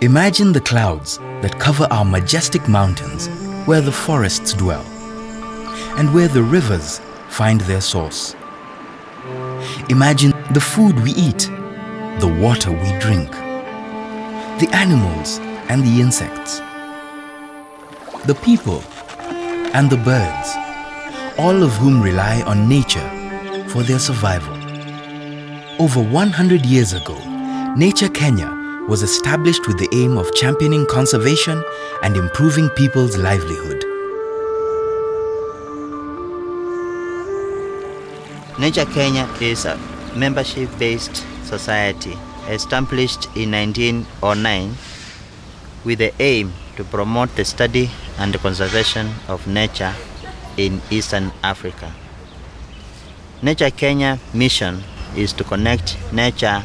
Imagine the clouds that cover our majestic mountains where the forests dwell and where the rivers find their source. Imagine the food we eat, the water we drink, the animals and the insects, the people and the birds, all of whom rely on nature for their survival. Over 100 years ago, Nature Kenya was established with the aim of championing conservation and improving people's livelihood. Nature Kenya is a membership-based society established in 1909 with the aim to promote the study and the conservation of nature in Eastern Africa. Nature Kenya mission is to connect nature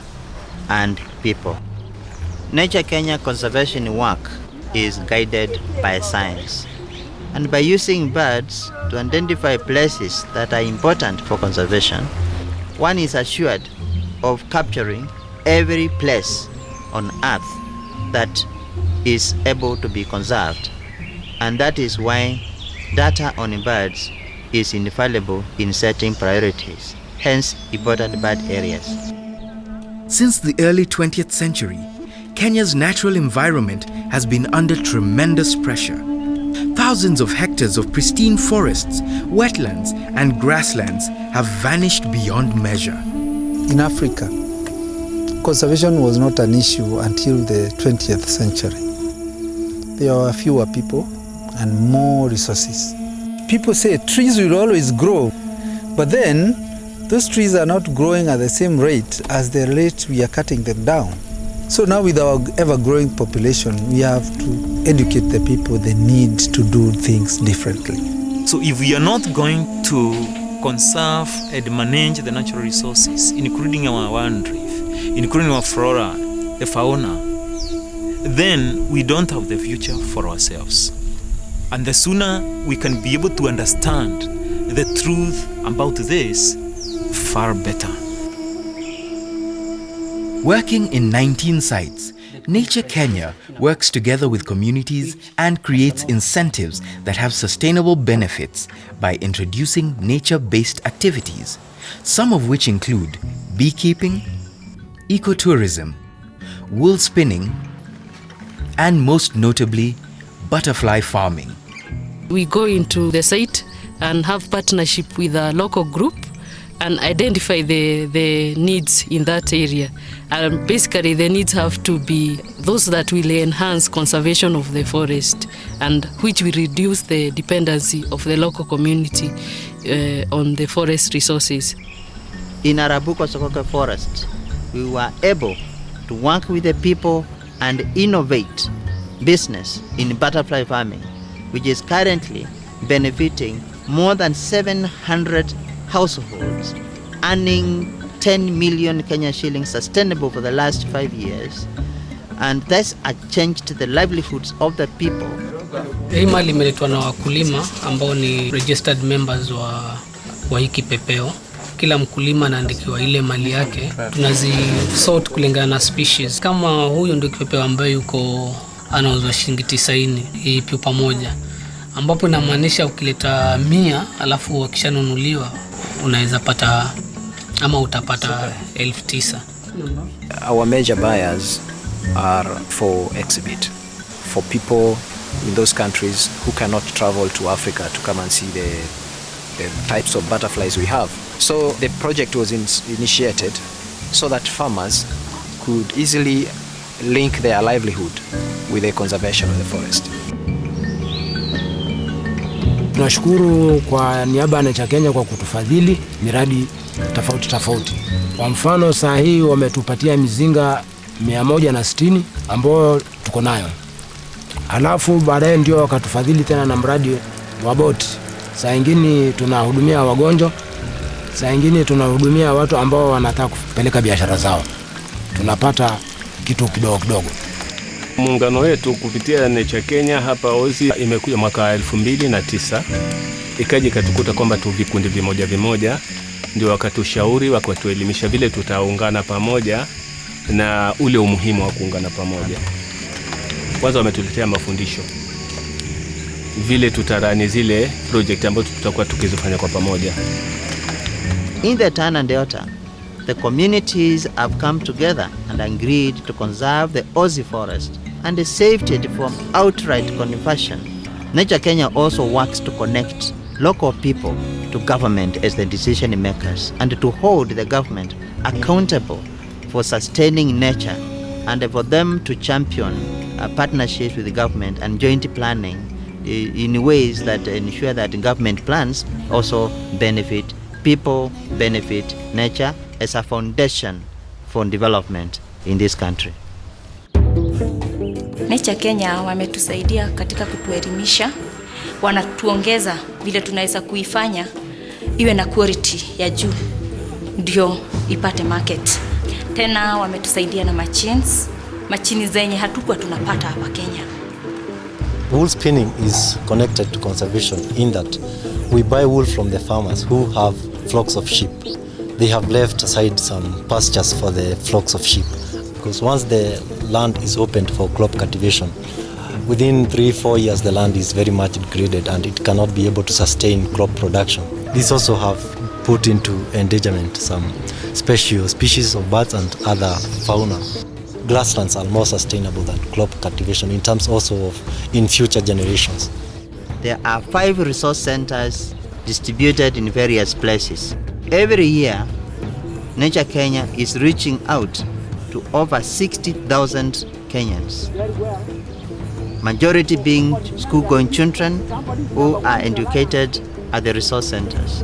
and people. Nature Kenya conservation work is guided by science and by using birds to identify places that are important for conservation. One is assured of capturing every place on earth that is able to be conserved, and that is why data on birds is infallible in setting priorities, hence important bird areas. Since the early 20th century, Kenya's natural environment has been under tremendous pressure. Thousands of hectares of pristine forests, wetlands, and grasslands have vanished beyond measure. In Africa, conservation was not an issue until the 20th century. There were fewer people and more resources. People say trees will always grow, but then those trees are not growing at the same rate as the rate we are cutting them down. So now with our ever-growing population, we have to educate the people the need to do things differently. So if we are not going to conserve and manage the natural resources, including our wild reef, including our flora, the fauna, then we don't have the future for ourselves. And the sooner we can be able to understand the truth about this, far better. Working in 19 sites, Nature Kenya works together with communities and creates incentives that have sustainable benefits by introducing nature-based activities, some of which include beekeeping, ecotourism, wool spinning, and most notably, butterfly farming. We go into the site and have partnership with a local group and identify the needs in that area. And basically the needs have to be those that will enhance conservation of the forest and which will reduce the dependency of the local community on the forest resources. In ARABUKO-SOKOKE forest, we were able to work with the people and innovate business in butterfly farming, which is currently benefiting more than 700 households, earning 10 million Kenya shillings sustainable for the last 5 years, and thus changed the livelihoods of the people. Hii mali imeletwa na wakulima ambao ni registered members wa hiki pepeo. Kila mkulima anaandikiwa ile mali yake, tunazisort kulingana na species. Kama huyu ndio kipepeo ambaye yuko anauzwa shilingi 90 hii pupa moja, ambapo inamaanisha ukileta 100 alafu wakishanunuliwa unaweza pata ama utapata 9,000. Our major buyers are for exhibit, for people in those countries who cannot travel to Africa to come and see the types of butterflies we have. So the project was initiated so that farmers could easily link their livelihood with the conservation of the forest. Tunashukuru kwa niaba ya Nature Kenya kwa kutufadhili miradi tofauti. Kwa mfano saa hii wametupatia mizinga 160 ambayo tuko nayo. Alafu baadaye ndio wakatufadhili tena na mradi wa boti. Saa nyingine tunahudumia wagonjwa, saa nyingine tunahudumia watu ambao wanataka kupeleka biashara zao. Tunapata kitu kidogo. Muungano wetu kupitia Nature Kenya hapa Ozi imekuja mwaka 2009. Ikaje katukuta kwamba tu vikundi vimoja ndio wakatushauri wakatuelimisha vile tutaungana pamoja na ule umuhimu wa kuungana pamoja. Kwanza wametuletea mafundisho vile tutarani zile project ambazo tutakuwa tukizifanya kwa pamoja. In the TANA Delta, the communities have come together and agreed to conserve the Aussie forest and safety it from outright conversion. Nature Kenya also works to connect local people to government as the decision makers and to hold the government accountable for sustaining nature and for them to champion partnerships with the government and joint planning in ways that ensure that government plans also benefit people, benefit nature as a foundation for development in this country. Nature Kenya wametusaidia katika kutuelimisha, wanatuongeza vile tunaweza kuifanya iwe na quality ya juu ndio ipate market. Tena wametusaidia na machines zenye hatukuwa tunapata hapa Kenya. Wool spinning is connected to conservation in that we buy wool from the farmers who have flocks of sheep. They have left aside some pastures for the flocks of sheep, because once the land is opened for crop cultivation, within 3-4 years the land is very much degraded and it cannot be able to sustain crop production. These also have put into endangerment some special species of birds and other fauna. Grasslands are more sustainable than crop cultivation in terms also of in future generations. There are 5 resource centers distributed in various places. Every year, Nature Kenya is reaching out to over 60,000 Kenyans, majority being school-going children who are educated at the resource centers.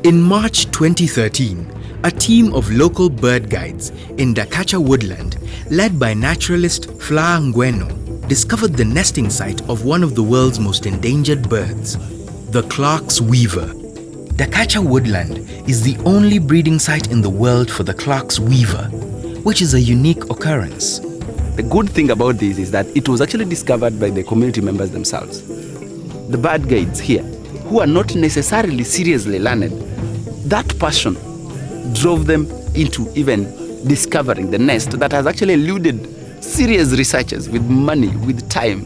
In March 2013, a team of local bird guides in DAKATCHA Woodland, led by naturalist Fla Ngweno, discovered the nesting site of one of the world's most endangered birds, the Clark's weaver. DAKATCHA Woodland is the only breeding site in the world for the Clark's weaver, which is a unique occurrence. The good thing about this is that it was actually discovered by the community members themselves. The bird guides here, who are not necessarily seriously learned, that passion drove them into even discovering the nest that has actually eluded serious researchers with money, with time,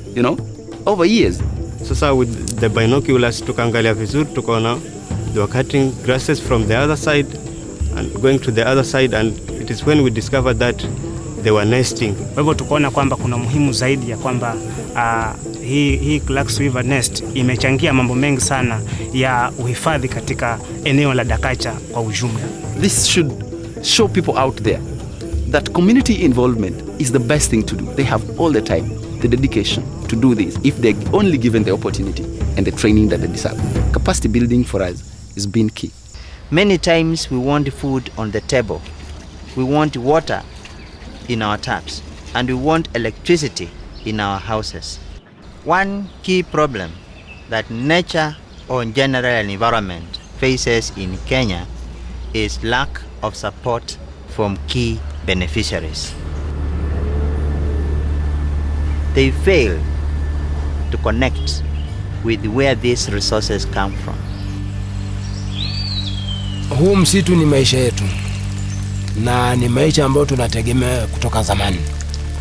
over years. Sasa with the binoculars tukaangalia vizuri, tukaona they were cutting grasses from the other side and going to the other side, and it is when we discovered that they were nesting. Kwa hivyo tukaona kwamba kuna muhimu zaidi ya kwamba hii Clark's weaver nest imechangia mambo mengi sana ya uhifadhi katika eneo la DAKATCHA kwa ujumla. This should show people out there that community involvement is the best thing to do. They have all the time, the dedication to do this if they're only given the opportunity and the training that they deserve. Capacity building for us has been key. Many times we want food on the table, we want water in our taps, and we want electricity in our houses. One key problem that nature or general environment faces in Kenya is lack of support from key beneficiaries. They fail to connect with where these resources come from. Huu msitu ni maisha yetu na ni maisha ambayo tunategemea kutoka zamani.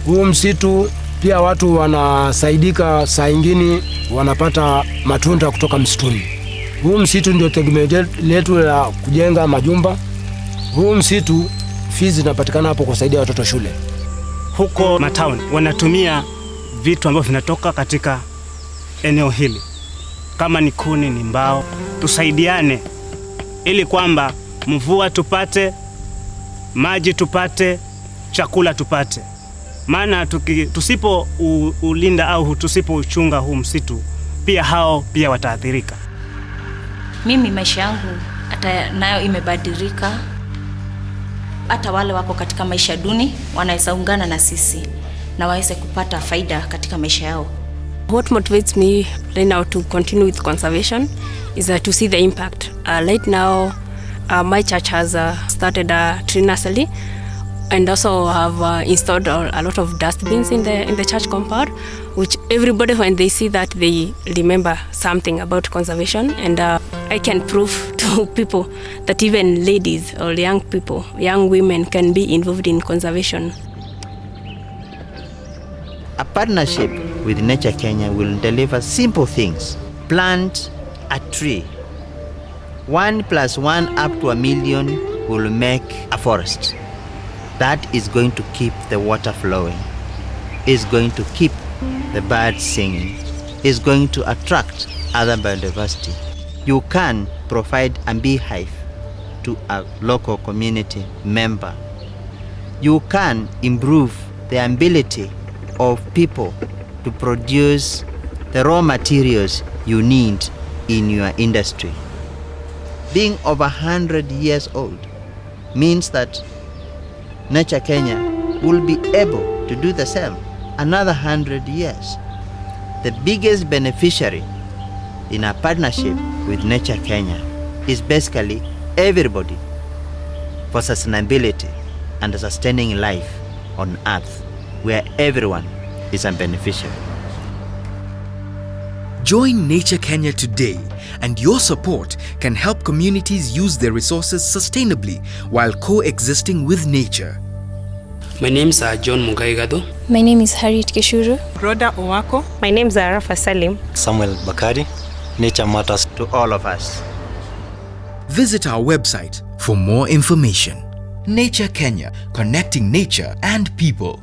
Huu msitu pia watu wanasaidika, saa nyingine wanapata matunda kutoka msituni. Huu msitu ndio tegemeo letu la kujenga majumba. Huu msitu fees zinapatikana hapo kusaidia watoto shule. Huko matown wanatumia vitu ambavyo vinatoka katika eneo hili. Kama ni kuni, ni mbao, tusaidiane ili kwamba mvua tupate, maji tupate, chakula tupate. Maana tusipo ulinda au tusipo uchunga huu msitu, pia hao pia wataathirika. Mimi maisha yangu hata nayo imebadilika. Hata wale wako katika maisha duni wanaweza ungana na sisi na waweze kupata faida katika maisha yao. What motivates me right now to continue with conservation is to see the impact. Right now, my church has started a tree nursery and also have installed a lot of dustbins in the church compound, which everybody, when they see that, they remember something about conservation. And I can prove to people that even ladies or young people, young women, can be involved in conservation. A partnership with Nature Kenya will deliver simple things. Plant a tree. 1 + 1 up to 1,000,000 will make a forest. That is going to keep the water flowing, is going to keep the birds singing, is going to attract other biodiversity. You can provide a beehive to a local community member. You can improve the ability of people to produce the raw materials you need in your industry. Being over 100 years old means that Nature Kenya will be able to do the same another 100 years. The biggest beneficiary in a partnership with Nature Kenya is basically everybody for sustainability and sustaining life on Earth, where everyone is a beneficiary. Join Nature Kenya today, and your support can help communities use their resources sustainably while coexisting with nature. My name is John Mugaigado. My name is Harriet Keshuru. Rhoda Owako. My name is Arafa Salim. Samuel Bakari. Nature matters to all of us. Visit our website for more information. Nature Kenya, connecting nature and people.